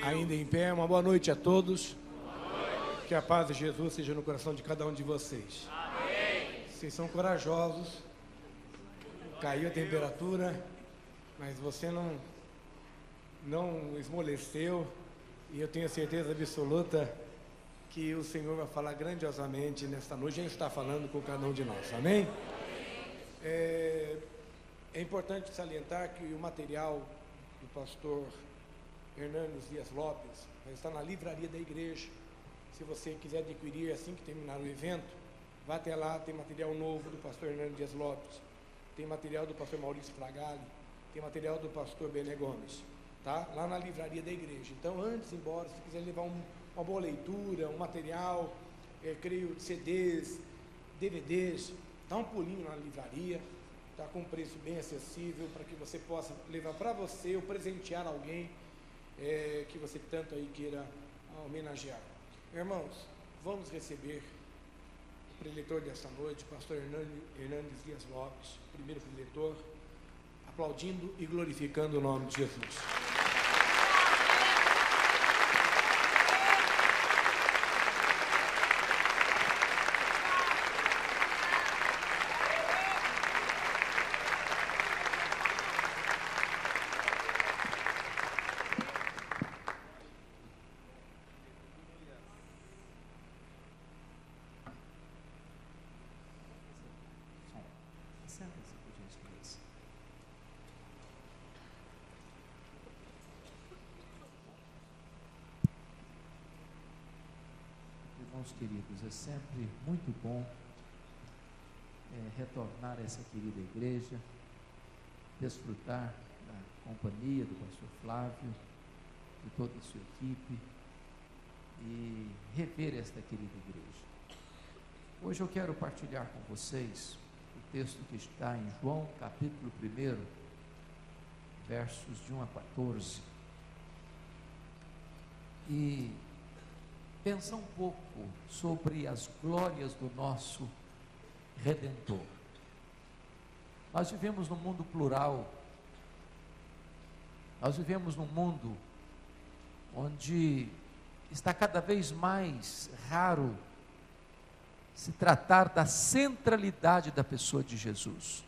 Ainda em pé, uma boa noite a todos. Que a paz de Jesus seja no coração de cada um de vocês. Amém. Vocês são corajosos. Caiu a temperatura, mas você não esmoreceu. E eu tenho certeza absoluta que o Senhor vai falar grandiosamente nesta noite. Já está falando com cada um de nós. Amém? É importante salientar que o material do pastor Hernandes Dias Lopes vai estar na livraria da igreja. Se você quiser adquirir assim que terminar o evento, vá até lá. Tem material novo do pastor Hernandes Dias Lopes, tem material do pastor Maurício Fragali, tem material do pastor Bené Gomes, tá? Lá na livraria da igreja. Então, antes de ir embora, se quiser levar uma boa leitura, um material, creio, CDs, DVDs, dá um pulinho na livraria, está com um preço bem acessível, para que você possa levar para você ou presentear alguém que você tanto aí queira homenagear. Irmãos, vamos receber o preletor desta noite, o pastor Hernandes Dias Lopes, primeiro preletor, aplaudindo e glorificando o nome de Jesus. Irmãos queridos, é sempre muito bom retornar a essa querida igreja, desfrutar da companhia do pastor Flávio, de toda a sua equipe e rever esta querida igreja. Hoje eu quero partilhar com vocês o texto que está em João, capítulo 1, versos de 1 a 14. E pensar um pouco sobre as glórias do nosso Redentor. Nós vivemos num mundo plural, nós vivemos num mundo onde está cada vez mais raro se tratar da centralidade da pessoa de Jesus.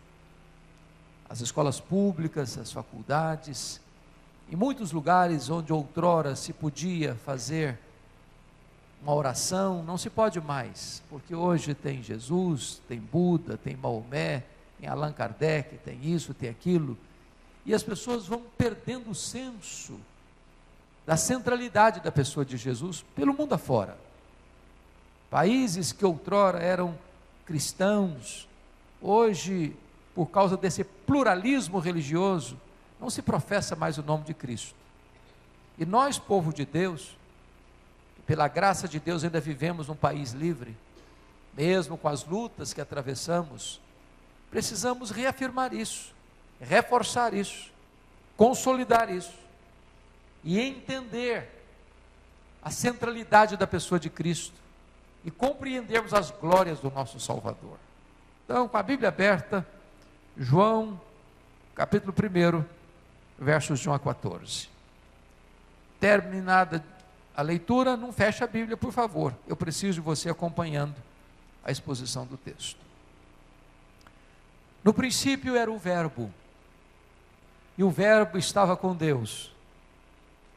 As escolas públicas, as faculdades, em muitos lugares onde outrora se podia fazer uma oração, não se pode mais, porque hoje tem Jesus, tem Buda, tem Maomé, tem Allan Kardec, tem isso, tem aquilo, e as pessoas vão perdendo o senso da centralidade da pessoa de Jesus pelo mundo afora. Países que outrora eram cristãos, hoje, por causa desse pluralismo religioso, não se professa mais o nome de Cristo. E nós, povo de Deus, pela graça de Deus ainda vivemos num país livre, mesmo com as lutas que atravessamos, precisamos reafirmar isso, reforçar isso, consolidar isso, e entender a centralidade da pessoa de Cristo, e compreendermos as glórias do nosso Salvador. Então, com a Bíblia aberta, João, capítulo 1, versos de 1 a 14. Terminada a leitura, não feche a Bíblia, por favor. Eu preciso de você acompanhando a exposição do texto. No princípio era o Verbo, e o Verbo estava com Deus,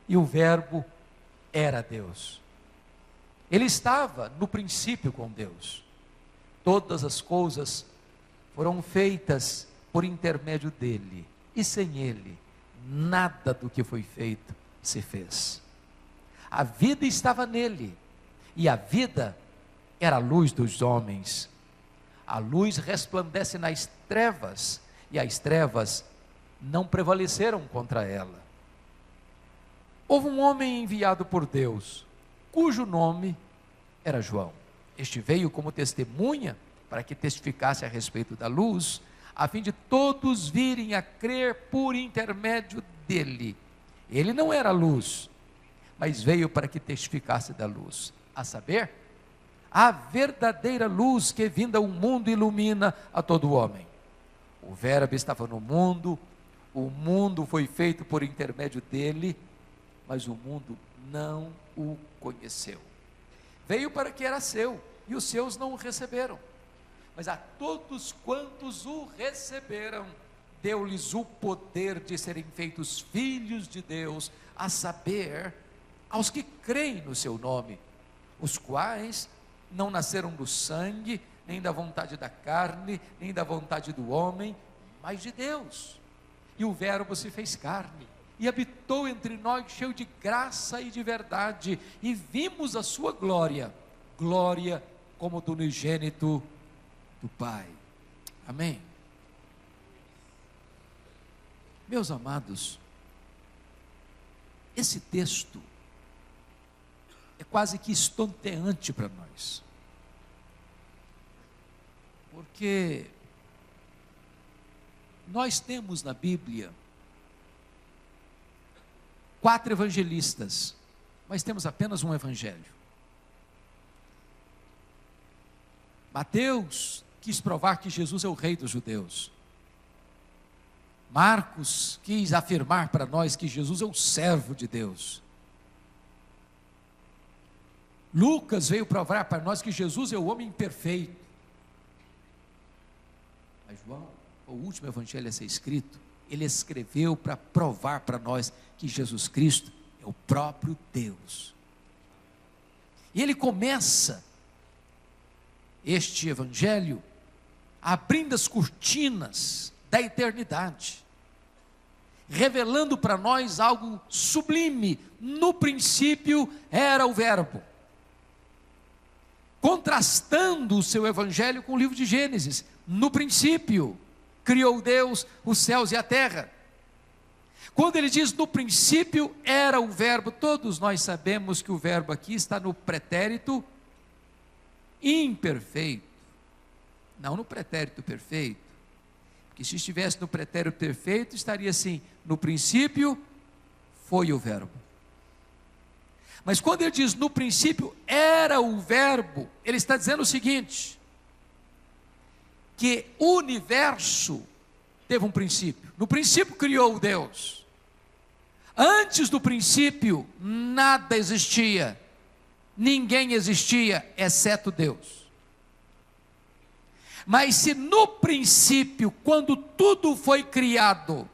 e o Verbo era Deus. Ele estava no princípio com Deus. Todas as coisas foram feitas por intermédio dele, e sem ele, nada do que foi feito se fez. A vida estava nele, e a vida era a luz dos homens. A luz resplandece nas trevas, e as trevas não prevaleceram contra ela. Houve um homem enviado por Deus, cujo nome era João. Este veio como testemunha, para que testificasse a respeito da luz, a fim de todos virem a crer por intermédio dele. Ele não era luz, mas veio para que testificasse da luz, a saber, a verdadeira luz que vinda ao mundo ilumina a todo homem. O Verbo estava no mundo, o mundo foi feito por intermédio dele, mas o mundo não o conheceu. Veio para que era seu, e os seus não o receberam. Mas a todos quantos o receberam, deu-lhes o poder de serem feitos filhos de Deus, a saber, aos que creem no seu nome, os quais não nasceram do sangue, nem da vontade da carne, nem da vontade do homem, mas de Deus. E o Verbo se fez carne, e habitou entre nós, cheio de graça e de verdade, e vimos a sua glória, glória como do unigênito do Pai. Amém? Meus amados, esse texto é quase que estonteante para nós, porque nós temos na Bíblia 4 evangelistas, mas temos apenas um evangelho. Mateus quis provar que Jesus é o rei dos judeus. Marcos quis afirmar para nós que Jesus é o servo de Deus. Lucas veio provar para nós que Jesus é o homem perfeito. Mas João, o último evangelho a ser escrito, ele escreveu para provar para nós que Jesus Cristo é o próprio Deus. E ele começa este evangelho abrindo as cortinas da eternidade, revelando para nós algo sublime. No princípio era o Verbo, contrastando o seu evangelho com o livro de Gênesis. No princípio criou Deus os céus e a terra. Quando ele diz no princípio era o Verbo, todos nós sabemos que o verbo aqui está no pretérito imperfeito, não no pretérito perfeito, porque se estivesse no pretérito perfeito, estaria assim: no princípio foi o Verbo. Mas quando ele diz no princípio era o Verbo, ele está dizendo o seguinte: que o universo teve um princípio. No princípio criou Deus. Antes do princípio nada existia, ninguém existia exceto Deus. Mas se no princípio, quando tudo foi criado,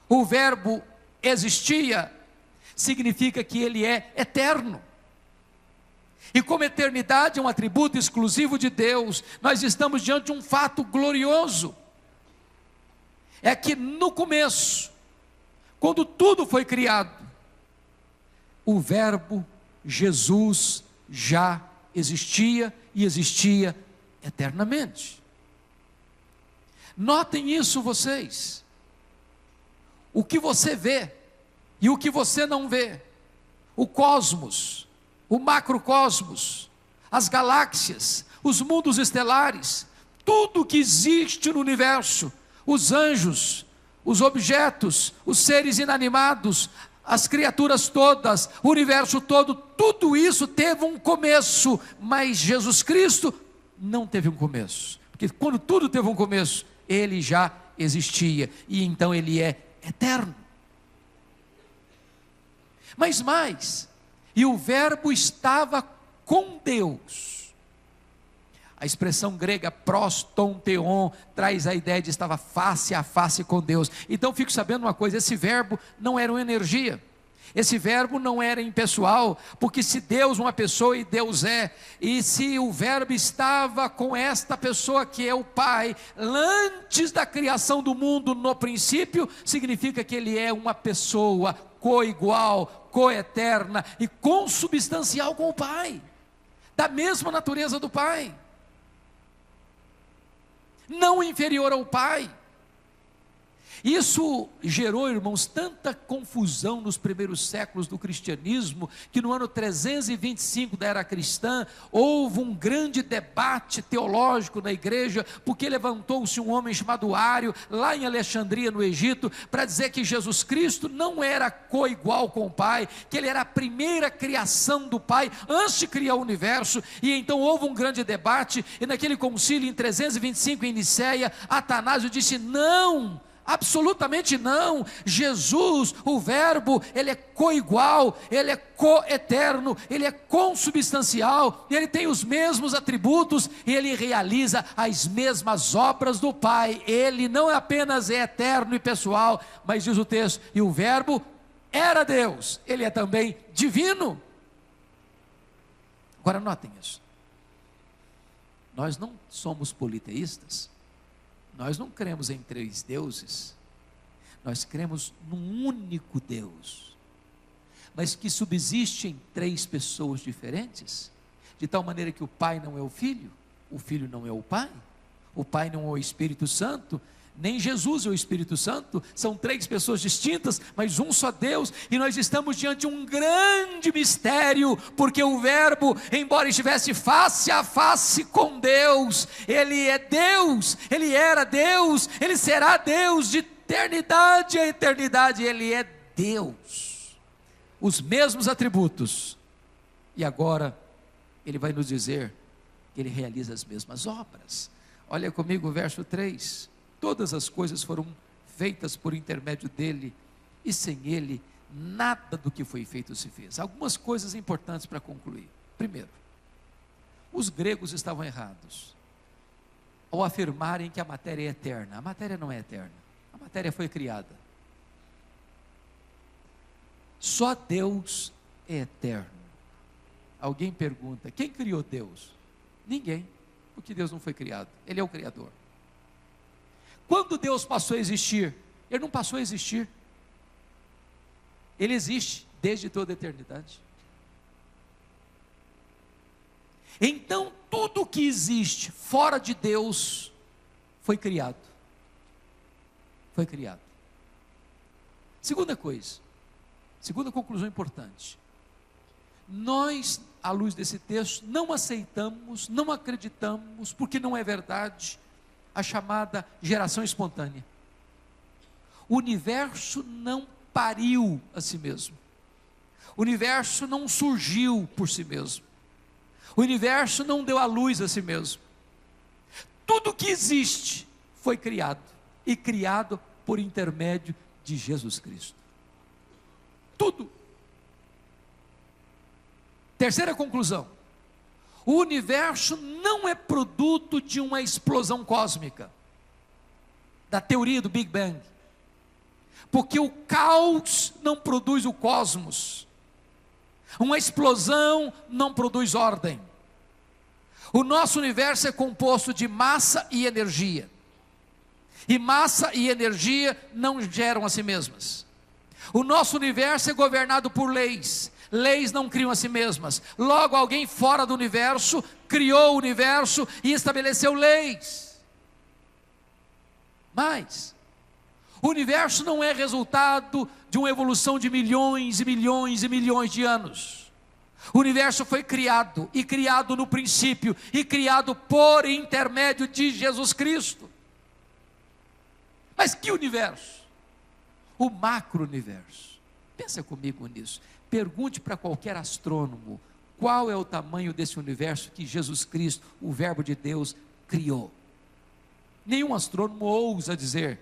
o Verbo existia, significa que ele é eterno. E como eternidade é um atributo exclusivo de Deus, nós estamos diante de um fato glorioso. É que no começo, quando tudo foi criado, o Verbo, Jesus, já existia e existia eternamente. Notem isso vocês. O que você vê e o que você não vê, o cosmos, o macrocosmos, as galáxias, os mundos estelares, tudo que existe no universo, os anjos, os objetos, os seres inanimados, as criaturas todas, o universo todo, tudo isso teve um começo, mas Jesus Cristo não teve um começo, porque quando tudo teve um começo, ele já existia, e então ele é eterno. Mas mais, e o Verbo estava com Deus. A expressão grega prostonteon traz a ideia de estava face a face com Deus. Então fico sabendo uma coisa: esse verbo não era uma energia, esse verbo não era impessoal, porque se Deus uma pessoa e Deus é, e se o verbo estava com esta pessoa que é o Pai, antes da criação do mundo no princípio, significa que ele é uma pessoa coigual, coeterna e consubstancial com o Pai, da mesma natureza do Pai, não inferior ao Pai. Isso gerou, irmãos, tanta confusão nos primeiros séculos do cristianismo, que no ano 325 da era cristã, houve um grande debate teológico na igreja, porque levantou-se um homem chamado Ário, lá em Alexandria, no Egito, para dizer que Jesus Cristo não era coigual com o Pai, que ele era a primeira criação do Pai, antes de criar o universo. E então houve um grande debate, e naquele concílio em 325 em Nicéia, Atanásio disse: não, Absolutamente não. Jesus, o verbo, ele é coigual, ele é coeterno, ele é consubstancial, ele tem os mesmos atributos e ele realiza as mesmas obras do Pai. Ele não apenas é eterno e pessoal, mas diz o texto, e o verbo era Deus, ele é também divino. Agora notem isso. Nós não somos politeístas. Nós não cremos em 3 deuses, nós cremos num único Deus, mas que subsiste em 3 pessoas diferentes, de tal maneira que o Pai não é o Filho não é o Pai não é o Espírito Santo, nem Jesus é o Espírito Santo, são 3 pessoas distintas, mas um só Deus, e nós estamos diante de um grande mistério, porque o verbo, embora estivesse face a face com Deus, ele é Deus, ele era Deus, ele será Deus de eternidade a eternidade, ele é Deus, os mesmos atributos, e agora ele vai nos dizer que ele realiza as mesmas obras. Olha comigo o verso 3, todas as coisas foram feitas por intermédio dele, e sem ele, nada do que foi feito se fez. Algumas coisas importantes para concluir. Primeiro, os gregos estavam errados, ao afirmarem que a matéria é eterna. A matéria não é eterna, a matéria foi criada. Só Deus é eterno. Alguém pergunta, quem criou Deus? Ninguém, porque Deus não foi criado, ele é o Criador. Quando Deus passou a existir? Ele não passou a existir. Ele existe desde toda a eternidade. Então, tudo que existe fora de Deus foi criado. Foi criado. Segunda coisa, segunda conclusão importante. Nós, à luz desse texto, não aceitamos, não acreditamos, porque não é verdade, a chamada geração espontânea. O universo não pariu a si mesmo. O universo não surgiu por si mesmo. O universo não deu à luz a si mesmo. Tudo que existe foi criado, e criado por intermédio de Jesus Cristo. Tudo. Terceira conclusão. O universo não é produto de uma explosão cósmica, da teoria do Big Bang, porque o caos não produz o cosmos, uma explosão não produz ordem. O nosso universo é composto de massa e energia, e massa e energia não geram a si mesmas. O nosso universo é governado por leis. Leis não criam a si mesmas. Logo, alguém fora do universo criou o universo e estabeleceu leis. Mas o universo não é resultado de uma evolução de milhões e milhões e milhões de anos. O universo foi criado, e criado no princípio, e criado por intermédio de Jesus Cristo. Mas que universo? O macro-universo. Pensa comigo nisso. Pergunte para qualquer astrônomo, qual é o tamanho desse universo que Jesus Cristo, o verbo de Deus, criou. Nenhum astrônomo ousa dizer,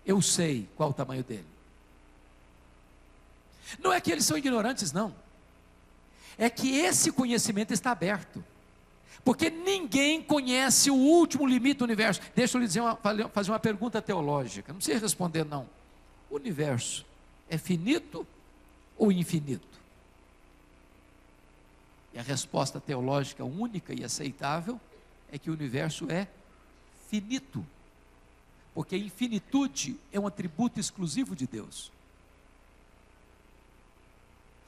eu sei qual o tamanho dele. Não é que eles são ignorantes, não. É que esse conhecimento está aberto. Porque ninguém conhece o último limite do universo. Deixa eu lhe dizer fazer uma pergunta teológica. Não precisa responder, não. O universo é finito ou infinito? E a resposta teológica única e aceitável é que o universo é finito, porque a infinitude é um atributo exclusivo de Deus.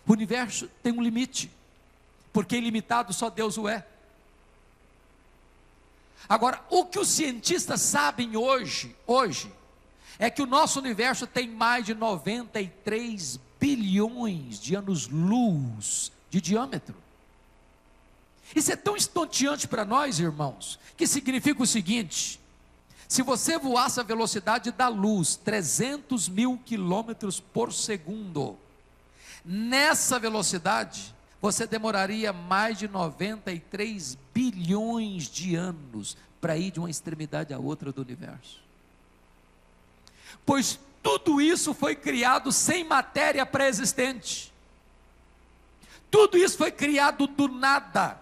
O universo tem um limite, porque ilimitado só Deus o é. Agora, o que os cientistas sabem hoje é que o nosso universo tem mais de 93 bilhões de anos-luz de diâmetro. Isso é tão estonteante para nós, irmãos, que significa o seguinte: se você voasse a velocidade da luz, 300 mil quilômetros por segundo, nessa velocidade, você demoraria mais de 93 bilhões de anos para ir de uma extremidade à outra do universo. pois tudo isso foi criado sem matéria pré-existente. Tudo isso foi criado do nada.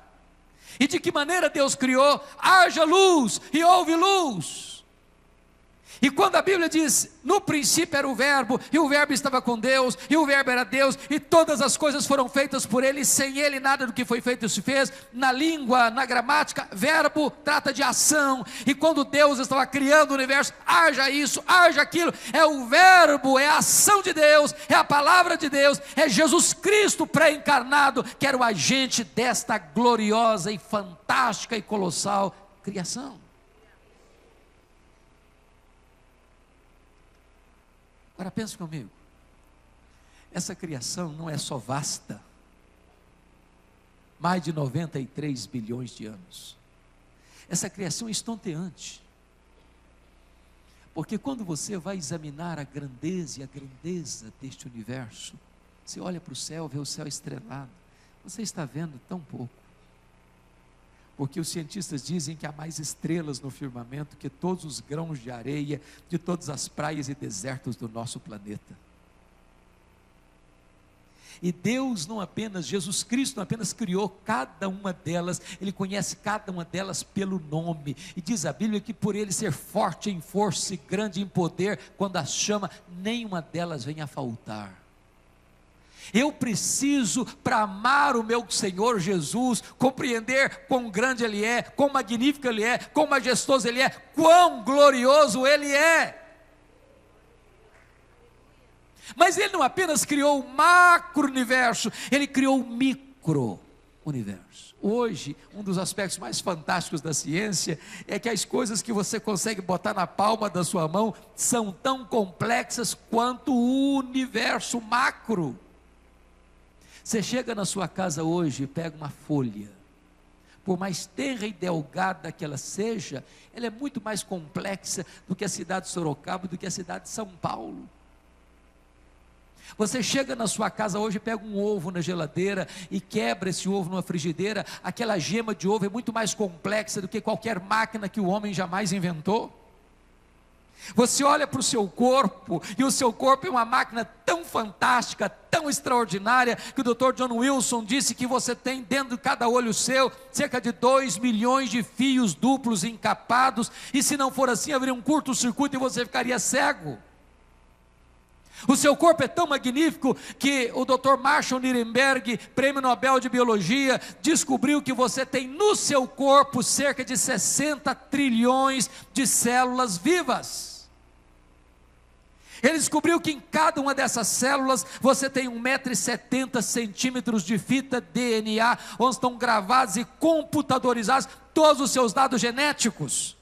E de que maneira Deus criou? Haja luz e houve luz. E quando a Bíblia diz, no princípio era o verbo, e o verbo estava com Deus, e o verbo era Deus, e todas as coisas foram feitas por ele, e sem ele nada do que foi feito se fez. Na língua, na gramática, verbo trata de ação, e quando Deus estava criando o universo, haja isso, haja aquilo, é o verbo, é a ação de Deus, é a palavra de Deus, é Jesus Cristo pré-encarnado, que era o agente desta gloriosa e fantástica e colossal criação. Agora pense comigo, essa criação não é só vasta, mais de 93 bilhões de anos, essa criação é estonteante, porque quando você vai examinar a grandeza deste universo, você olha para o céu, vê o céu estrelado, você está vendo tão pouco, porque os cientistas dizem que há mais estrelas no firmamento que todos os grãos de areia de todas as praias e desertos do nosso planeta. E Deus não apenas, Jesus Cristo não apenas criou cada uma delas, Ele conhece cada uma delas pelo nome, e diz a Bíblia que por Ele ser forte em força e grande em poder, quando as chama, nenhuma delas vem a faltar. Eu preciso, para amar o meu Senhor Jesus, compreender quão grande Ele é, quão magnífico Ele é, quão majestoso Ele é, quão glorioso Ele é. Mas Ele não apenas criou o macro-universo, Ele criou o micro-universo. Hoje, um dos aspectos mais fantásticos da ciência é que as coisas que você consegue botar na palma da sua mão são tão complexas quanto o universo macro. Você chega na sua casa hoje e pega uma folha, por mais tenra e delgada que ela seja, ela é muito mais complexa do que a cidade de Sorocaba, do que a cidade de São Paulo. Você chega na sua casa hoje, pega um ovo na geladeira e quebra esse ovo numa frigideira, aquela gema de ovo é muito mais complexa do que qualquer máquina que o homem jamais inventou. Você olha para o seu corpo, e o seu corpo é uma máquina tão fantástica, tão extraordinária, que o Dr. John Wilson disse que você tem dentro de cada olho seu, cerca de 2 milhões de fios duplos encapados, e se não for assim, haveria um curto-circuito e você ficaria cego. O seu corpo é tão magnífico que o Dr. Marshall Nirenberg, prêmio Nobel de Biologia, descobriu que você tem no seu corpo cerca de 60 trilhões de células vivas. Ele descobriu que em cada uma dessas células você tem 1,70 m de fita DNA, onde estão gravados e computadorizados todos os seus dados genéticos.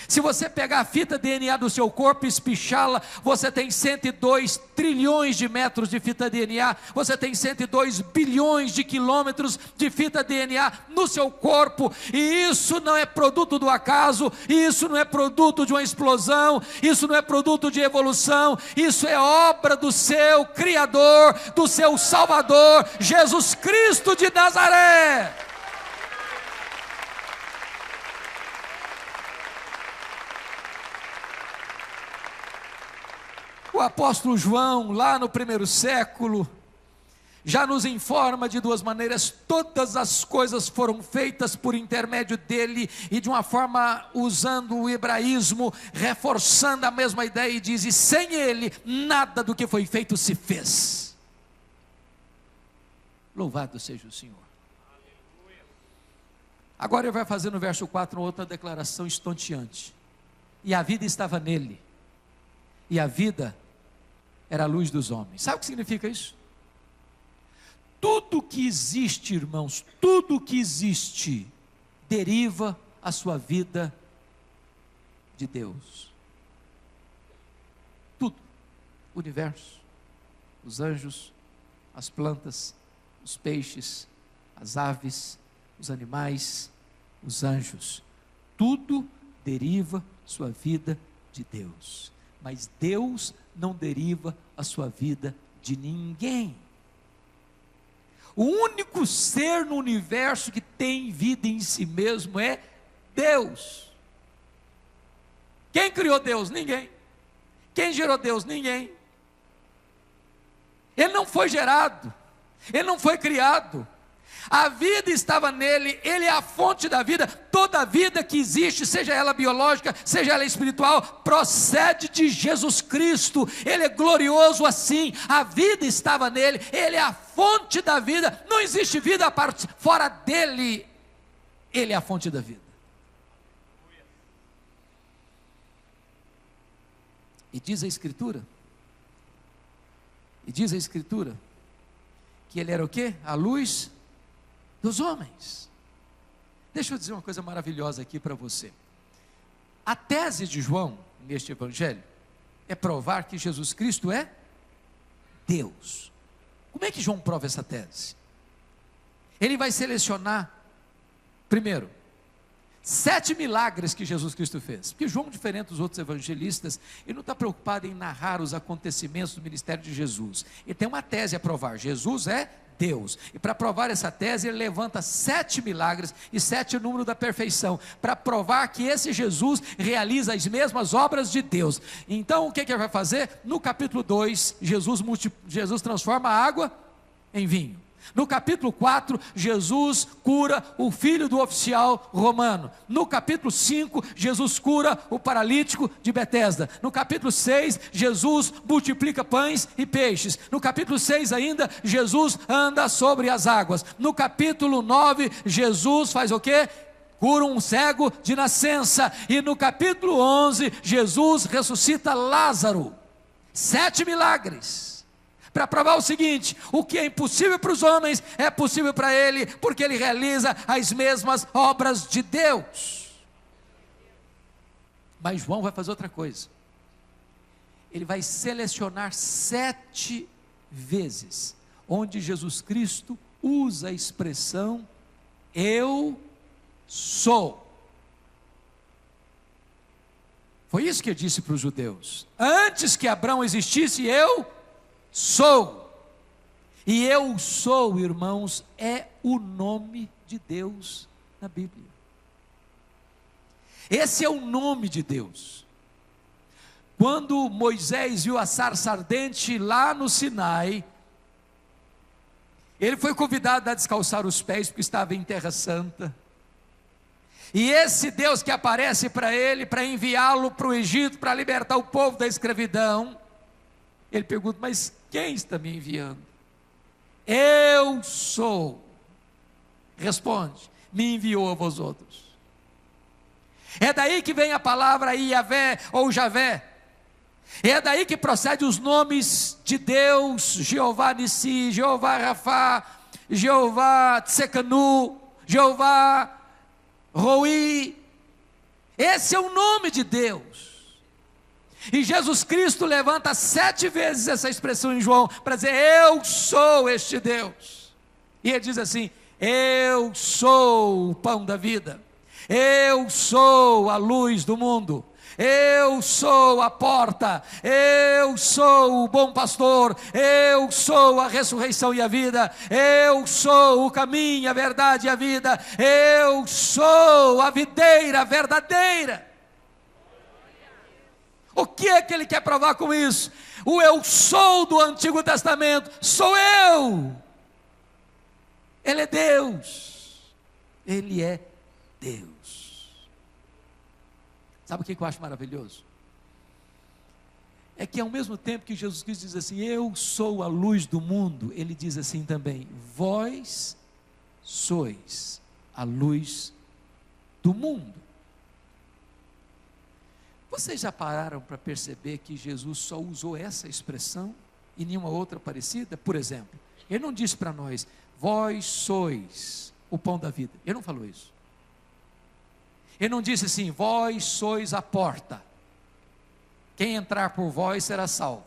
Se você pegar a fita DNA do seu corpo e espichá-la, você tem 102 trilhões de metros de fita DNA, você tem 102 bilhões de quilômetros de fita DNA no seu corpo, e isso não é produto do acaso, isso não é produto de uma explosão, isso não é produto de evolução, isso é obra do seu Criador, do seu Salvador, Jesus Cristo de Nazaré. O apóstolo João, lá no primeiro século, já nos informa de duas maneiras: todas as coisas foram feitas por intermédio dele, e de uma forma usando o hebraísmo, reforçando a mesma ideia, e diz: e sem ele, nada do que foi feito se fez. Louvado seja o Senhor. Agora ele vai fazer no verso 4 outra declaração estonteante: e a vida estava nele, e a vida era a luz dos homens. Sabe o que significa isso? Tudo que existe, irmãos, tudo que existe, deriva a sua vida de Deus. Tudo. O universo, os anjos, as plantas, os peixes, as aves, os animais, os anjos. Tudo deriva sua vida de Deus. Mas Deus não deriva a sua vida de ninguém. O único ser no universo que tem vida em si mesmo é Deus. Quem criou Deus? Ninguém. Quem gerou Deus? Ninguém. Ele não foi gerado, ele não foi criado. A vida estava nele, ele é a fonte da vida. Toda vida que existe, seja ela biológica, seja ela espiritual, procede de Jesus Cristo. Ele é glorioso assim. A vida estava nele, ele é a fonte da vida. Não existe vida fora dele. Ele é a fonte da vida. E diz a Escritura que ele era o quê? A luz dos homens. Deixa eu dizer uma coisa maravilhosa aqui para você. A tese de João, neste evangelho, é provar que Jesus Cristo é Deus. Como é que João prova essa tese? Ele vai selecionar, primeiro, 7 milagres que Jesus Cristo fez. Porque João, diferente dos outros evangelistas, ele não está preocupado em narrar os acontecimentos do ministério de Jesus. Ele tem uma tese a provar: Jesus é Deus. E para provar essa tese, ele levanta 7 milagres, e 7 é o número da perfeição, para provar que esse Jesus realiza as mesmas obras de Deus. Então, o que ele vai fazer? No capítulo 2, Jesus transforma a água em vinho. No capítulo 4, Jesus cura o filho do oficial romano. No capítulo 5, Jesus cura o paralítico de Betesda. No capítulo 6, Jesus multiplica pães e peixes. No capítulo 6 ainda, Jesus anda sobre as águas. No capítulo 9, Jesus faz o quê? Cura um cego de nascença. E no capítulo 11, Jesus ressuscita Lázaro. 7 milagres. Para provar o seguinte: o que é impossível para os homens é possível para ele, porque ele realiza as mesmas obras de Deus. Mas João vai fazer outra coisa. Ele vai selecionar 7 vezes onde Jesus Cristo usa a expressão eu sou. Foi isso que ele disse para os judeus: antes que Abraão existisse, eu sou. E eu sou, irmãos, é o nome de Deus na Bíblia. Esse é o nome de Deus. Quando Moisés viu a sarça ardente lá no Sinai, ele foi convidado a descalçar os pés, porque estava em terra santa. E esse Deus que aparece para ele, para enviá-lo para o Egito, para libertar o povo da escravidão, ele pergunta: mas quem está me enviando? Eu sou. Responde: me enviou a vós outros. É daí que vem a palavra Iavé ou Javé. É daí que procede os nomes de Deus: Jeová Nissi, Jeová Rafá, Jeová Tsekanu, Jeová Roi. Esse é o nome de Deus. E Jesus Cristo levanta 7 vezes essa expressão em João, para dizer: eu sou este Deus. E ele diz assim: eu sou o pão da vida, eu sou a luz do mundo, eu sou a porta, eu sou o bom pastor, eu sou a ressurreição e a vida, eu sou o caminho, a verdade e a vida, eu sou a videira verdadeira. O que é que ele quer provar com isso? O eu sou do Antigo Testamento sou eu. Ele é Deus. Ele é Deus. Sabe o que eu acho maravilhoso? É que ao mesmo tempo que Jesus Cristo diz assim: eu sou a luz do mundo, ele diz assim também: vós sois a luz do mundo. Vocês já pararam para perceber que Jesus só usou essa expressão e nenhuma outra parecida? Por exemplo, ele não disse para nós: vós sois o pão da vida. Ele não falou isso. Ele não disse assim: vós sois a porta, quem entrar por vós será salvo.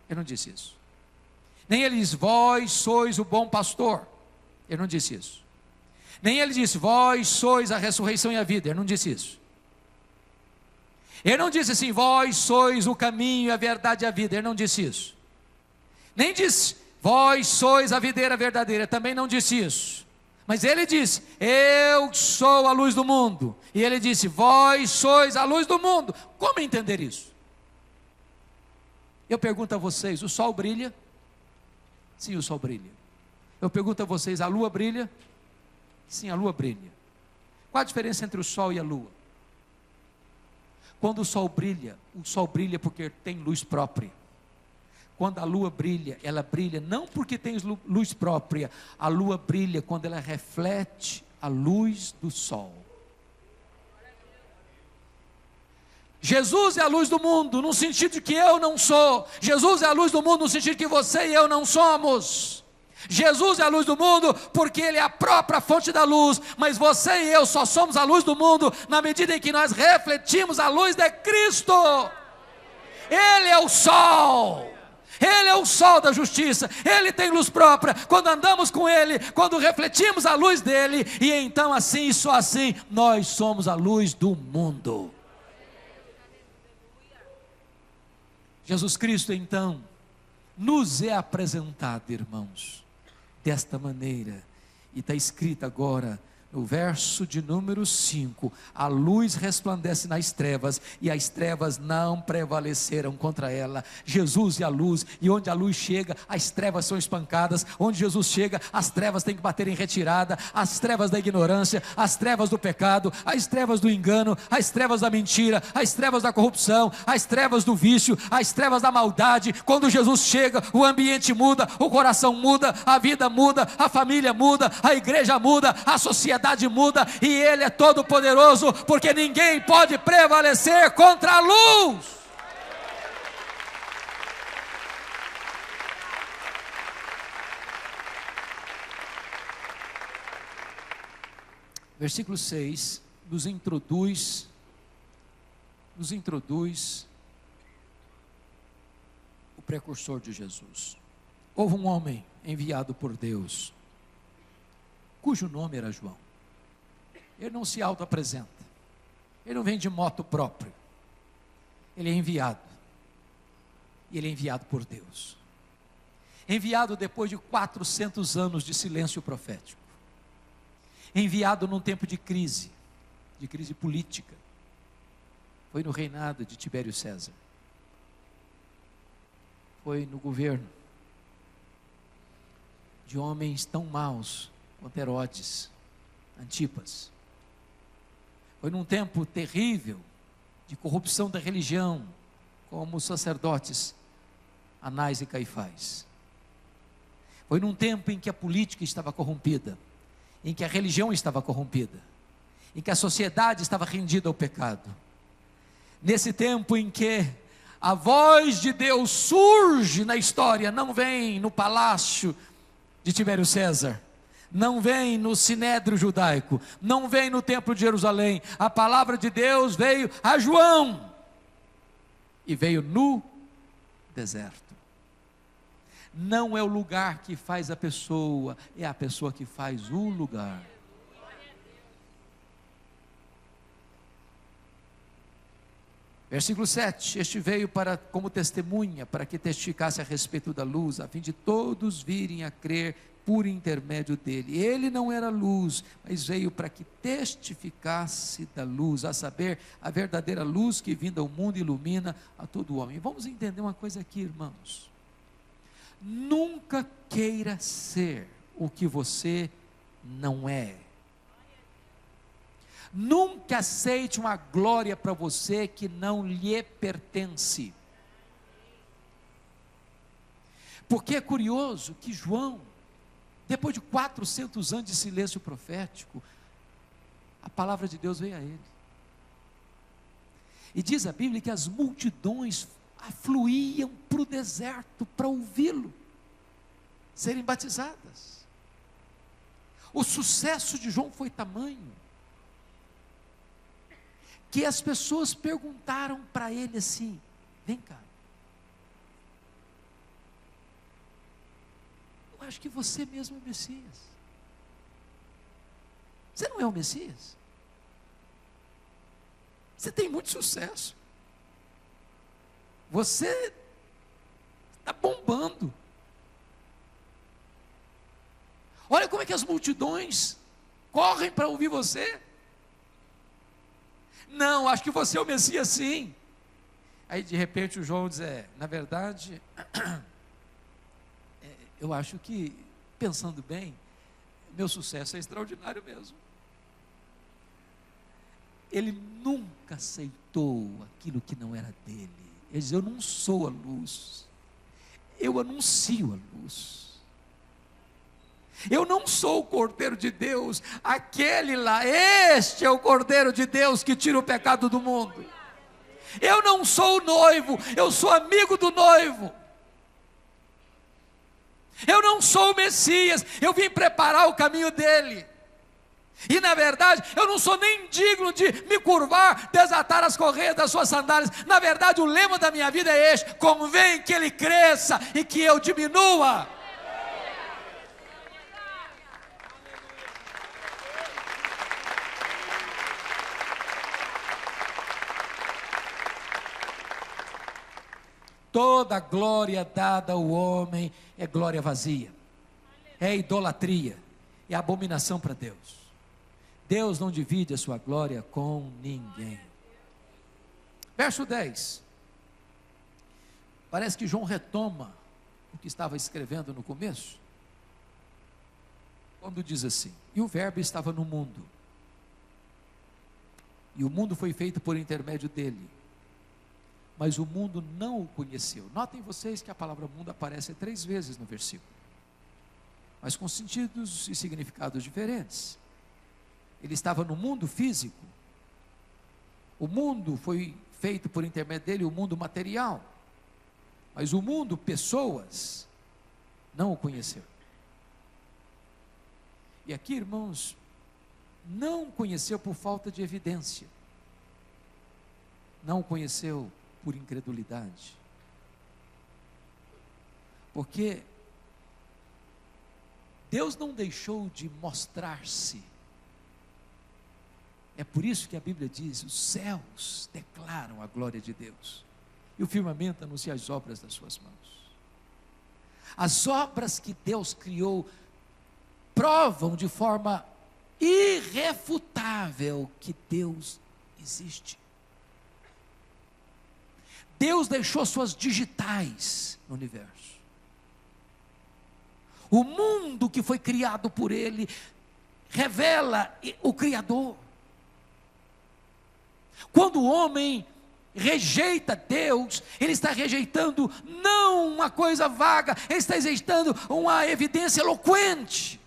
Ele não disse isso. Nem ele disse: vós sois o bom pastor. Ele não disse isso. Nem ele disse: vós sois a ressurreição e a vida. Ele não disse isso. Ele não disse assim: vós sois o caminho, a verdade e a vida. Ele não disse isso. Nem disse: vós sois a videira verdadeira. Também não disse isso. Mas ele disse: eu sou a luz do mundo. E ele disse: vós sois a luz do mundo. Como entender isso? Eu pergunto a vocês, o sol brilha? Sim, o sol brilha. Eu pergunto a vocês, a lua brilha? Sim, a lua brilha. Qual a diferença entre o sol e a lua? Quando o sol brilha porque tem luz própria. Quando a lua brilha, ela brilha não porque tem luz própria, a lua brilha quando ela reflete a luz do sol. Jesus é a luz do mundo, no sentido de que eu não sou. Jesus é a luz do mundo, no sentido que você e eu não somos. Jesus é a luz do mundo, porque Ele é a própria fonte da luz. Mas você e eu só somos a luz do mundo, na medida em que nós refletimos a luz de Cristo. Ele é o sol. Ele é o sol da justiça. Ele tem luz própria. Quando andamos com Ele, quando refletimos a luz dEle, e então assim e só assim, nós somos a luz do mundo. Jesus Cristo, então, nos é apresentado, irmãos, desta maneira, e está escrito agora, no verso de número 5, a luz resplandece nas trevas, e as trevas não prevaleceram contra ela. Jesus é a luz, e onde a luz chega, as trevas são espancadas. Onde Jesus chega, as trevas têm que bater em retirada, as trevas da ignorância, as trevas do pecado, as trevas do engano, as trevas da mentira, as trevas da corrupção, as trevas do vício, as trevas da maldade. Quando Jesus chega, o ambiente muda, o coração muda, a vida muda, a família muda, a igreja muda, a sociedade muda, e Ele é todo poderoso, porque ninguém pode prevalecer contra a luz. Versículo 6 nos introduz o precursor de Jesus. Houve um homem enviado por Deus, cujo nome era João. Ele não se auto-apresenta, ele não vem de moto próprio, ele é enviado, e ele é enviado por Deus, enviado depois de 400 anos de silêncio profético, enviado num tempo de crise política. Foi no reinado de Tibério César, foi no governo de homens tão maus quanto Herodes, Antipas. Foi num tempo terrível de corrupção da religião, como os sacerdotes Anás e Caifás. Foi num tempo em que a política estava corrompida, em que a religião estava corrompida, em que a sociedade estava rendida ao pecado. Nesse tempo em que a voz de Deus surge na história, não vem no palácio de Tibério César, não vem no sinédrio judaico, não vem no templo de Jerusalém. A palavra de Deus veio a João, e veio no deserto. Não é o lugar que faz a pessoa, é a pessoa que faz o lugar. Versículo 7, este veio como testemunha, para que testificasse a respeito da luz, a fim de todos virem a crer por intermédio dele. Ele não era luz, mas veio para que testificasse da luz, a saber, a verdadeira luz que vinda ao mundo ilumina a todo homem. Vamos entender uma coisa aqui, irmãos. Nunca queira ser o que você não é. Nunca aceite uma glória para você que não lhe pertence. Porque é curioso que João, depois de 400 anos de silêncio profético, a palavra de Deus veio a ele. E diz a Bíblia que as multidões afluíam para o deserto para ouvi-lo, serem batizadas. O sucesso de João foi tamanho, que as pessoas perguntaram para ele assim: vem cá, eu acho que você mesmo é o Messias. Você não é o Messias? Você tem muito sucesso, você está bombando. Olha como é que as multidões correm para ouvir você. Não, acho que você é o Messias sim. Aí de repente o João diz, na verdade, eu acho que, pensando bem, meu sucesso é extraordinário mesmo. Ele nunca aceitou aquilo que não era dele. Ele diz, eu não sou a luz, eu anuncio a luz. Eu não sou o Cordeiro de Deus, aquele lá, este é o Cordeiro de Deus que tira o pecado do mundo. Eu não sou o noivo, eu sou amigo do noivo. Eu não sou o Messias, eu vim preparar o caminho dele. E na verdade, eu não sou nem digno de me curvar, desatar as correias das suas sandálias. Na verdade, o lema da minha vida é este: convém que ele cresça e que eu diminua. Toda glória dada ao homem é glória vazia, é idolatria, é abominação para Deus. Deus não divide a sua glória com ninguém. Verso 10. Parece que João retoma o que estava escrevendo no começo, quando diz assim: e o verbo estava no mundo, e o mundo foi feito por intermédio dele, mas o mundo não o conheceu. Notem vocês que a palavra mundo aparece 3 vezes no versículo, mas com sentidos e significados diferentes. Ele estava no mundo físico, o mundo foi feito por intermédio dele, o mundo material, mas o mundo, pessoas, não o conheceu. E aqui, irmãos, não conheceu por falta de evidência, não conheceu por incredulidade, porque Deus não deixou de mostrar-se. É por isso que a Bíblia diz: os céus declaram a glória de Deus, e o firmamento anuncia as obras das suas mãos. As obras que Deus criou provam de forma irrefutável que Deus existe. Deus deixou suas digitais no universo. O mundo que foi criado por Ele revela o Criador. Quando o homem rejeita Deus, ele está rejeitando não uma coisa vaga, ele está rejeitando uma evidência eloquente.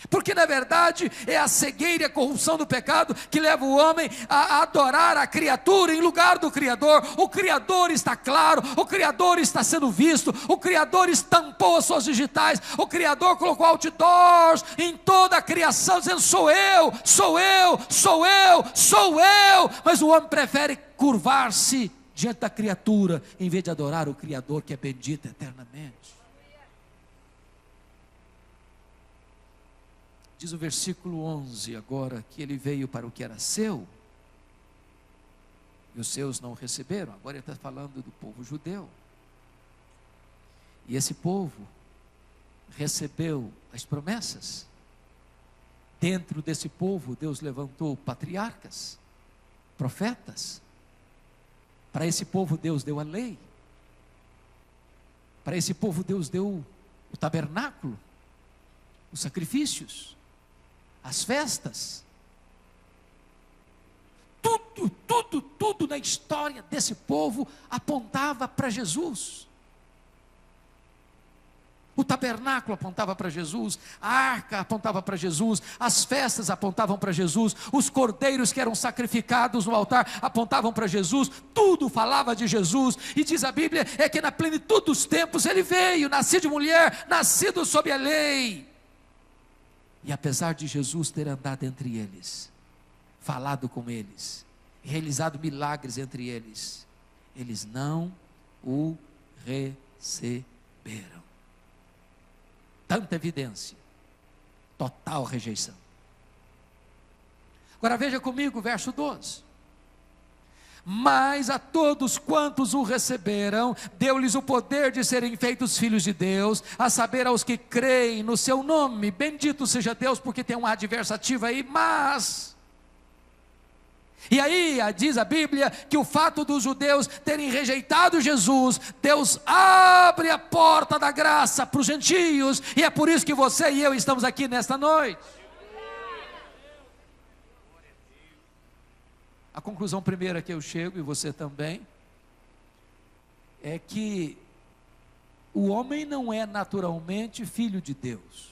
Porque na verdade é a cegueira e a corrupção do pecado que leva o homem a adorar a criatura em lugar do Criador. O Criador está claro, o Criador está sendo visto, o Criador estampou as suas digitais, o Criador colocou outdoors em toda a criação, dizendo: sou eu, sou eu, sou eu, sou eu. Mas o homem prefere curvar-se diante da criatura, em vez de adorar o Criador que é bendito eternamente. Diz o versículo 11 agora que ele veio para o que era seu, e os seus não o receberam. Agora ele está falando do povo judeu. E esse povo recebeu as promessas. Dentro desse povo, Deus levantou patriarcas, profetas. Para esse povo, Deus deu a lei. Para esse povo, Deus deu o tabernáculo, os sacrifícios, as festas. Tudo na história desse povo apontava para Jesus. O tabernáculo apontava para Jesus, a arca apontava para Jesus, as festas apontavam para Jesus, os cordeiros que eram sacrificados no altar apontavam para Jesus, tudo falava de Jesus. E diz a Bíblia, é que na plenitude dos tempos ele veio, nascido de mulher, nascido sob a lei. E apesar de Jesus ter andado entre eles, falado com eles, realizado milagres entre eles, eles não o receberam. Tanta evidência, total rejeição. Agora veja comigo o verso 12. Mas a todos quantos o receberam, deu-lhes o poder de serem feitos filhos de Deus, a saber, aos que creem no seu nome. Bendito seja Deus, porque tem um adversativo aí, mas E aí diz a Bíblia que o fato dos judeus terem rejeitado Jesus, Deus abre a porta da graça para os gentios, e é por isso que você e eu estamos aqui nesta noite. A conclusão primeira que eu chego, e você também, é que o homem não é naturalmente filho de Deus.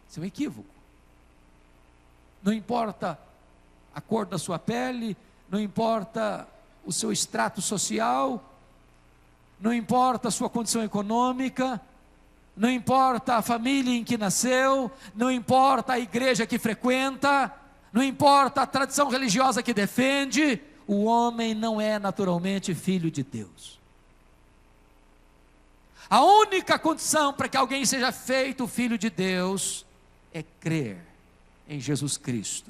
Isso é um equívoco. Não importa a cor da sua pele, não importa o seu extrato social, não importa a sua condição econômica, não importa a família em que nasceu, não importa a igreja que frequenta, não importa a tradição religiosa que defende, o homem não é naturalmente filho de Deus. A única condição para que alguém seja feito filho de Deus é crer em Jesus Cristo.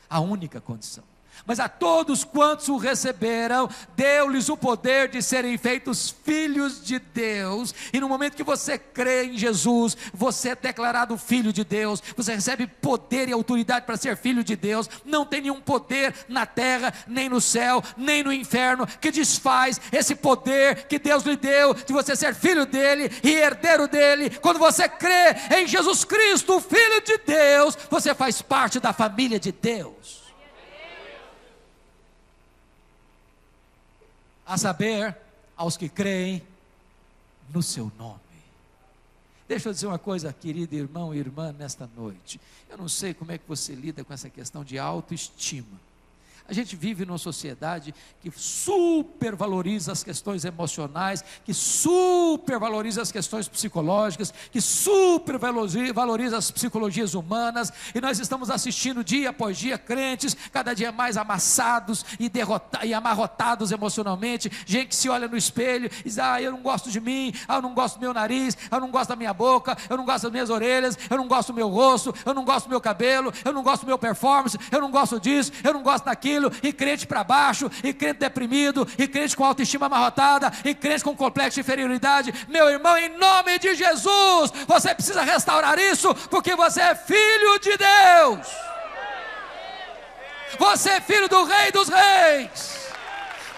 A única condição. Mas a todos quantos o receberam, deu-lhes o poder de serem feitos filhos de Deus. E no momento que você crê em Jesus, você é declarado filho de Deus, você recebe poder e autoridade para ser filho de Deus. Não tem nenhum poder na terra, nem no céu, nem no inferno, que desfaz esse poder que Deus lhe deu, de você ser filho dele e herdeiro dele. Quando você crê em Jesus Cristo, o Filho de Deus, você faz parte da família de Deus. A saber, aos que creem no seu nome. Deixa eu dizer uma coisa, querido irmão e irmã, nesta noite. Eu não sei como é que você lida com essa questão de autoestima. A gente vive numa sociedade que supervaloriza as questões emocionais, que supervaloriza as questões psicológicas, que supervaloriza as psicologias humanas, e nós estamos assistindo dia após dia crentes cada dia mais amassados e amarrotados emocionalmente, gente que se olha no espelho e diz: eu não gosto de mim, eu não gosto do meu nariz, eu não gosto da minha boca, eu não gosto das minhas orelhas, eu não gosto do meu rosto, eu não gosto do meu cabelo, eu não gosto do meu performance, eu não gosto disso, eu não gosto daquilo. E crente para baixo, e crente deprimido, e crente com autoestima amarrotada, e crente com complexo de inferioridade. Meu irmão, em nome de Jesus, você precisa restaurar isso, porque você é filho de Deus. Você é filho do Rei dos Reis.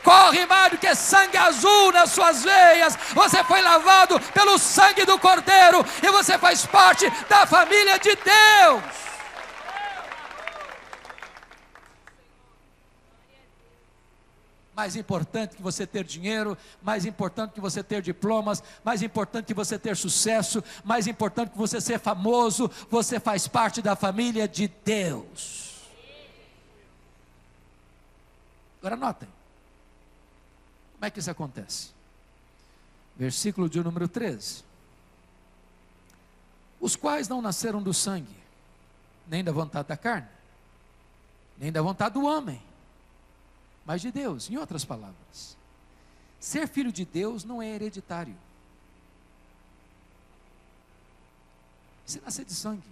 Corre mais do que sangue azul nas suas veias. Você foi lavado pelo sangue do Cordeiro, e você faz parte da família de Deus. Mais importante que você ter dinheiro, mais importante que você ter diplomas, mais importante que você ter sucesso, mais importante que você ser famoso, você faz parte da família de Deus. Agora notem, como é que isso acontece? Versículo de número 13. Os quais não nasceram do sangue, nem da vontade da carne, nem da vontade do homem, mas de Deus. Em outras palavras, ser filho de Deus não é hereditário. Você nascer de sangue.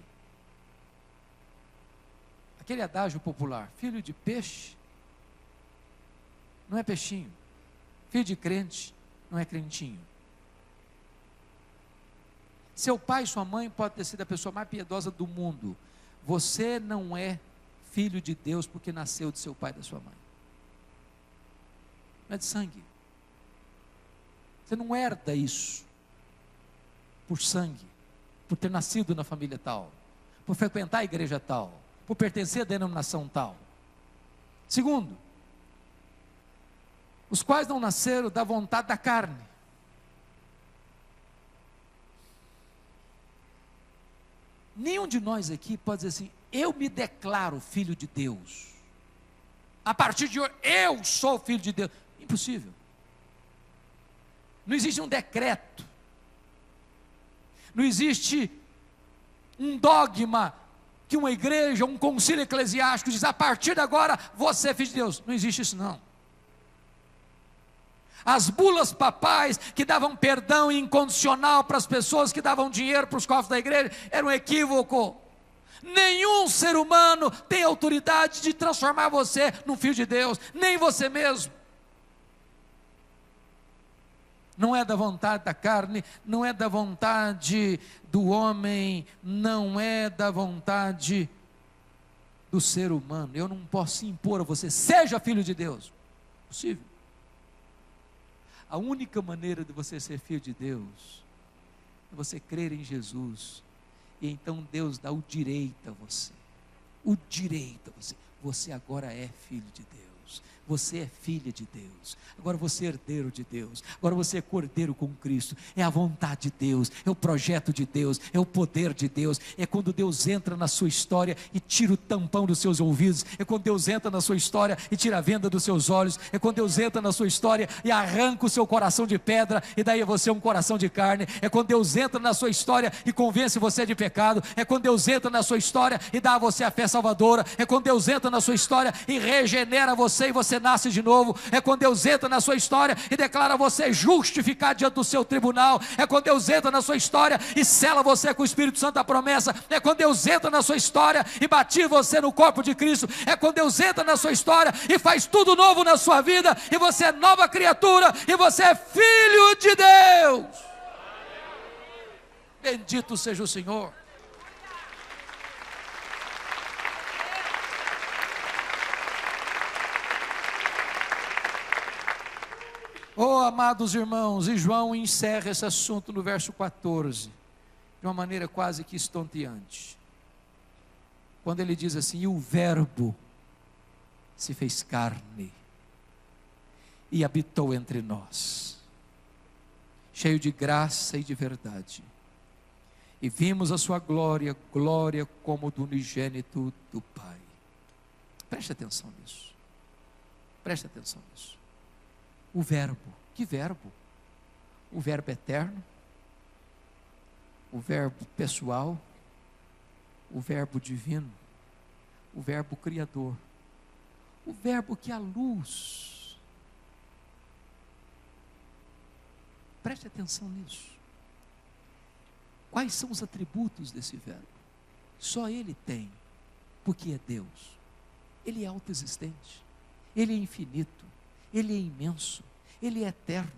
Aquele adágio popular: filho de peixe não é peixinho, filho de crente não é crentinho. Seu pai e sua mãe podem ter sido a pessoa mais piedosa do mundo, você não é filho de Deus porque nasceu de seu pai e da sua mãe. Não é de sangue. Você não herda isso por sangue, por ter nascido na família tal, por frequentar a igreja tal, por pertencer à denominação tal. Segundo, os quais não nasceram da vontade da carne. Nenhum de nós aqui pode dizer assim: eu me declaro filho de Deus. A partir de hoje, eu sou filho de Deus. Impossível. Não existe um decreto, não existe um dogma que uma igreja, um concílio eclesiástico diz: a partir de agora você é filho de Deus. Não existe isso não. As bulas papais que davam perdão incondicional para as pessoas que davam dinheiro para os cofres da igreja era um equívoco. Nenhum ser humano tem autoridade de transformar você num filho de Deus, nem você mesmo. Não é da vontade da carne, não é da vontade do homem, não é da vontade do ser humano. Eu não posso impor a você, seja filho de Deus. Possível. A única maneira de você ser filho de Deus é você crer em Jesus, e então Deus dá o direito a você. O direito a você. Você agora é filho de Deus. Você é filha de Deus. Agora você é herdeiro de Deus. Agora você é cordeiro com Cristo. É a vontade de Deus, é o projeto de Deus, é o poder de Deus. É quando Deus entra na sua história e tira o tampão dos seus ouvidos. É quando Deus entra na sua história e tira a venda dos seus olhos. É quando Deus entra na sua história e arranca o seu coração de pedra, e daí você é um coração de carne. É quando Deus entra na sua história e convence você de pecado. É quando Deus entra na sua história e dá a você a fé salvadora. É quando Deus entra na sua história e regenera você, e você nasce de novo. É quando Deus entra na sua história e declara você justificado diante do seu tribunal. É quando Deus entra na sua história e sela você com o Espírito Santo da promessa. É quando Deus entra na sua história e batiza você no corpo de Cristo. É quando Deus entra na sua história e faz tudo novo na sua vida, e você é nova criatura, e você é filho de Deus. Bendito seja o Senhor. Oh, amados irmãos, e João encerra esse assunto no verso 14, de uma maneira quase que estonteante, quando ele diz assim: e o verbo se fez carne e habitou entre nós, cheio de graça e de verdade, e vimos a sua glória, glória como do unigênito do Pai. Preste atenção nisso, preste atenção nisso. O verbo, que verbo? O verbo eterno, o verbo pessoal, o verbo divino, o verbo criador, o verbo que é a luz. Preste atenção nisso. Quais são os atributos desse verbo? Só ele tem, porque é Deus. Ele é autoexistente, ele é infinito, ele é imenso, ele é eterno,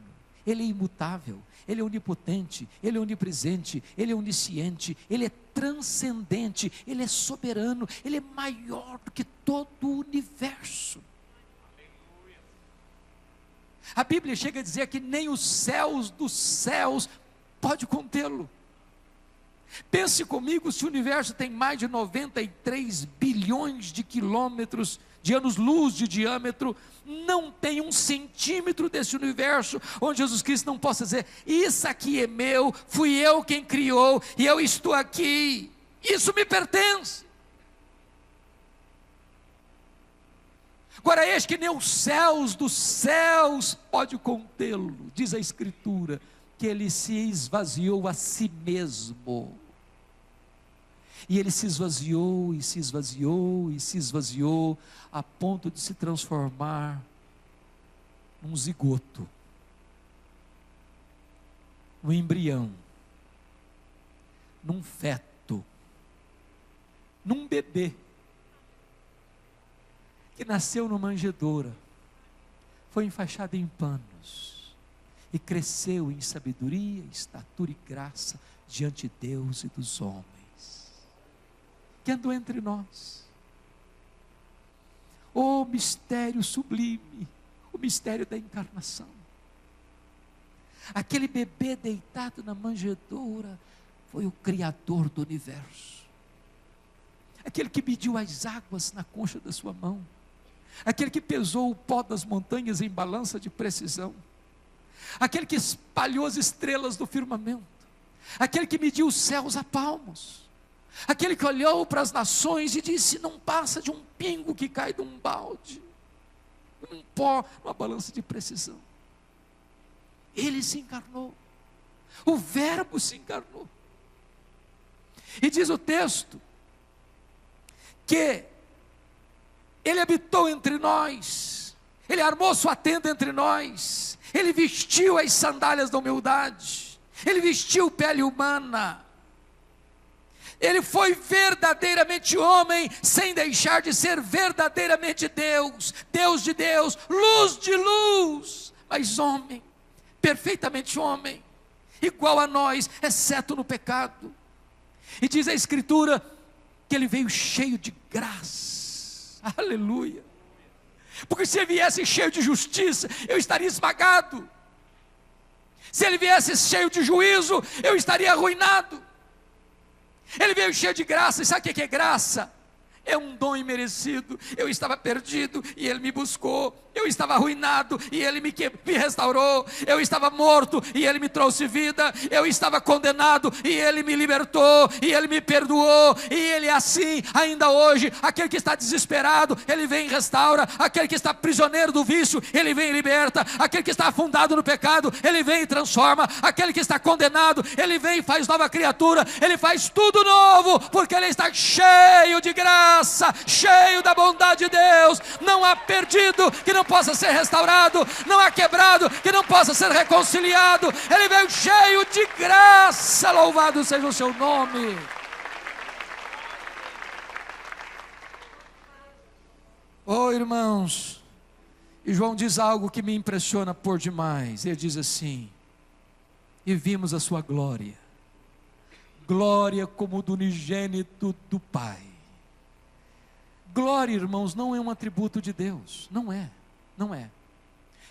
ele é imutável, ele é onipotente, ele é onipresente, ele é onisciente, ele é transcendente, ele é soberano, ele é maior do que todo o universo. A Bíblia chega a dizer que nem os céus dos céus pode contê-lo. Pense comigo, se o universo tem mais de 93 bilhões de quilômetros de anos-luz de diâmetro, não tem 1 centímetro desse universo onde Jesus Cristo não possa dizer: isso aqui é meu, fui eu quem criou, e eu estou aqui, isso me pertence. Agora, eis que nem os céus dos céus pode contê-lo. Diz a Escritura que ele se esvaziou a si mesmo. E ele se esvaziou, e se esvaziou, e se esvaziou, a ponto de se transformar num zigoto, num embrião, num feto, num bebê, que nasceu numa manjedoura, foi enfaixado em panos, e cresceu em sabedoria, estatura e graça, diante de Deus e dos homens, que andou entre nós. O mistério sublime, o mistério da encarnação. Aquele bebê deitado na manjedoura foi o Criador do universo. Aquele que mediu as águas na concha da sua mão. Aquele que pesou o pó das montanhas em balança de precisão. Aquele que espalhou as estrelas do firmamento. Aquele que mediu os céus a palmos. Aquele que olhou para as nações e disse: não passa de um pingo que cai de um balde, um pó, uma balança de precisão. Ele se encarnou, o verbo se encarnou, e diz o texto, que ele habitou entre nós, ele armou sua tenda entre nós, ele vestiu as sandálias da humildade, ele vestiu pele humana, ele foi verdadeiramente homem, sem deixar de ser verdadeiramente Deus, Deus de Deus, luz de luz, mas homem, perfeitamente homem, igual a nós, exceto no pecado. E diz a Escritura que ele veio cheio de graça Aleluia. Porque se ele viesse cheio de justiça, eu estaria esmagado. Se ele viesse cheio de juízo, eu estaria arruinado. Ele veio cheio de graça. E sabe o que é graça? É um dom imerecido. Eu estava perdido e ele me buscou. Eu estava arruinado e ele me restaurou. Eu estava morto e ele me trouxe vida. Eu estava condenado e ele me libertou. E ele me perdoou. E ele é assim ainda hoje. Aquele que está desesperado, ele vem e restaura. Aquele que está prisioneiro do vício, ele vem e liberta. Aquele que está afundado no pecado, ele vem e transforma. Aquele que está condenado, ele vem e faz nova criatura. Ele faz tudo novo, porque ele está cheio de graça, cheio da bondade de Deus. Não há perdido que não possa ser restaurado, não há quebrado que não possa ser reconciliado. Ele veio cheio de graça, louvado seja o seu nome. Oh, irmãos, e João diz algo que me impressiona por demais. Ele diz assim: e vimos a sua glória, glória como do unigênito do Pai. Glória, irmãos, não é um atributo de Deus, não é.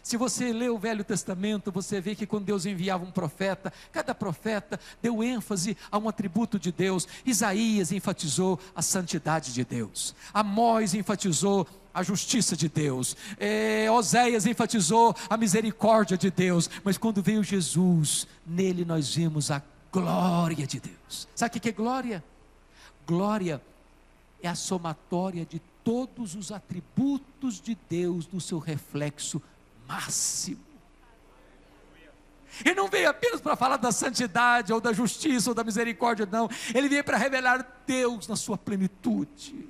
Se você lê o Velho Testamento, você vê que quando Deus enviava um profeta, cada profeta deu ênfase a um atributo de Deus. Isaías enfatizou a santidade de Deus, Amós enfatizou a justiça de Deus, Oséias enfatizou a misericórdia de Deus. Mas quando veio Jesus, nele nós vimos a glória de Deus. Sabe o que é glória? Glória é a somatória de todos os atributos de Deus no seu reflexo máximo. Ele não veio apenas para falar da santidade, ou da justiça, ou da misericórdia, não. Ele veio para revelar Deus na sua plenitude.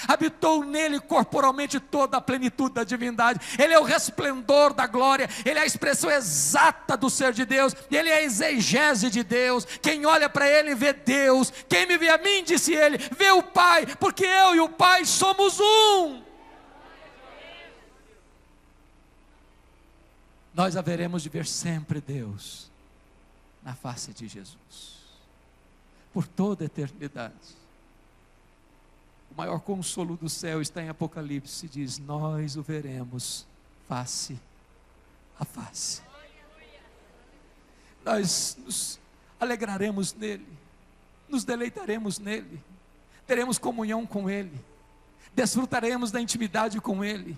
Habitou nele corporalmente toda a plenitude da divindade. Ele é o resplendor da glória. Ele é a expressão exata do ser de Deus. Ele é a exegese de Deus. Quem olha para ele vê Deus. Quem me vê a mim, disse ele, vê o Pai, porque eu e o Pai somos um. Nós haveremos de ver sempre Deus na face de Jesus, por toda a eternidade. O maior consolo do céu está em Apocalipse, diz: nós o veremos face a face. Nós nos alegraremos nele, nos deleitaremos nele, teremos comunhão com ele, desfrutaremos da intimidade com ele,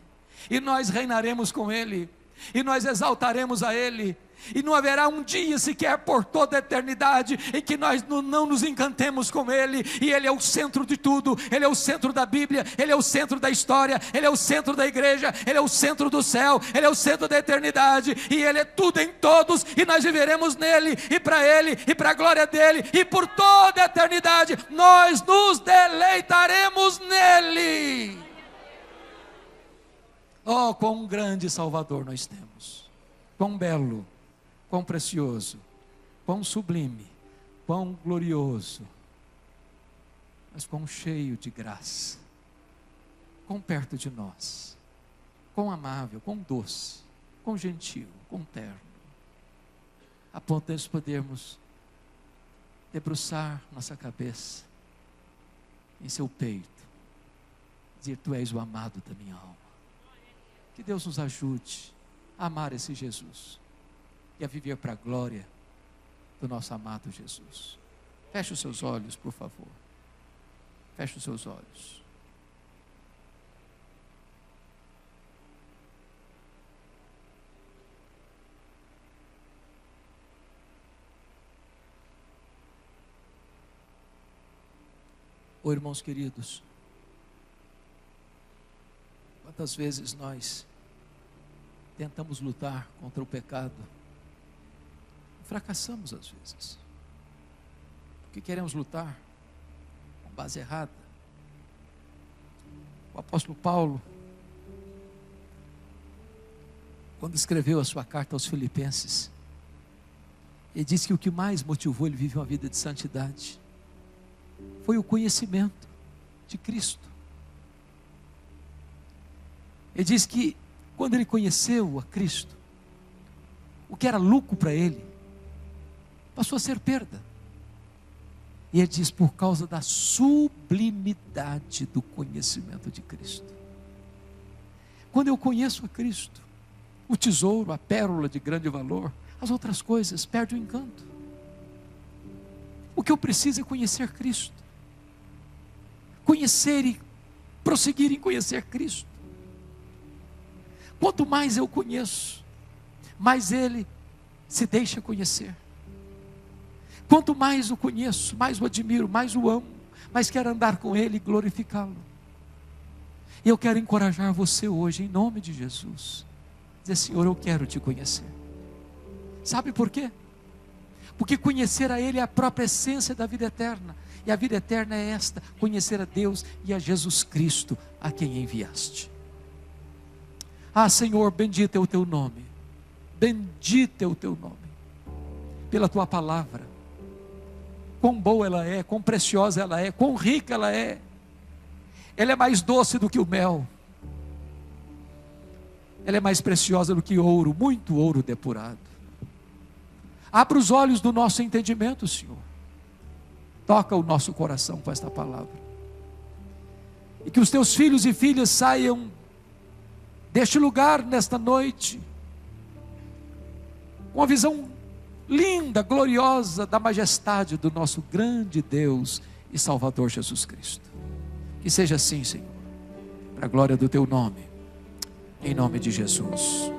e nós reinaremos com ele, e nós exaltaremos a ele. E não haverá um dia sequer por toda a eternidade em que nós não nos encantemos com Ele. E Ele é o centro de tudo. Ele é o centro da Bíblia. Ele é o centro da história. Ele é o centro da igreja. Ele é o centro do céu. Ele é o centro da eternidade. E Ele é tudo em todos. E nós viveremos nele, e para Ele, e para a glória dEle. E por toda a eternidade nós nos deleitaremos nele. Oh, quão grande Salvador nós temos. Quão belo, quão precioso, quão sublime, quão glorioso, mas quão cheio de graça, quão perto de nós, quão amável, quão doce, quão gentil, quão terno, a ponto de nós podermos debruçar nossa cabeça em seu peito, dizer: tu és o amado da minha alma. Que Deus nos ajude a amar esse Jesus e a viver para a glória do nosso amado Jesus. Feche os seus olhos, por favor. Feche os seus olhos. Oh, irmãos queridos, quantas vezes nós tentamos lutar contra o pecado, fracassamos às vezes, porque queremos lutar com base errada. O apóstolo Paulo, quando escreveu a sua carta aos Filipenses, ele disse que o que mais motivou ele a viver uma vida de santidade foi o conhecimento de Cristo. Ele diz que quando ele conheceu a Cristo, o que era lucro para ele passou a ser perda. E ele diz: por causa da sublimidade do conhecimento de Cristo. Quando eu conheço a Cristo, o tesouro, a pérola de grande valor, as outras coisas perdem o encanto. O que eu preciso é conhecer Cristo. Conhecer e prosseguir em conhecer Cristo. Quanto mais eu conheço, mais Ele se deixa conhecer. Quanto mais o conheço, mais o admiro, mais o amo, mais quero andar com Ele e glorificá-lo. E eu quero encorajar você hoje, em nome de Jesus. Dizer: Senhor, eu quero te conhecer. Sabe por quê? Porque conhecer a Ele é a própria essência da vida eterna. E a vida eterna é esta: conhecer a Deus e a Jesus Cristo, a quem enviaste. Ah, Senhor, bendito é o teu nome. Bendito é o teu nome. Pela tua palavra. Quão boa ela é, quão preciosa ela é, quão rica ela é. Ela é mais doce do que o mel. Ela é mais preciosa do que ouro, muito ouro depurado. Abra os olhos do nosso entendimento, Senhor. Toca o nosso coração com esta palavra. E que os teus filhos e filhas saiam deste lugar nesta noite com a visão linda, gloriosa da majestade do nosso grande Deus e Salvador Jesus Cristo. Que seja assim, Senhor, para a glória do teu nome, em nome de Jesus.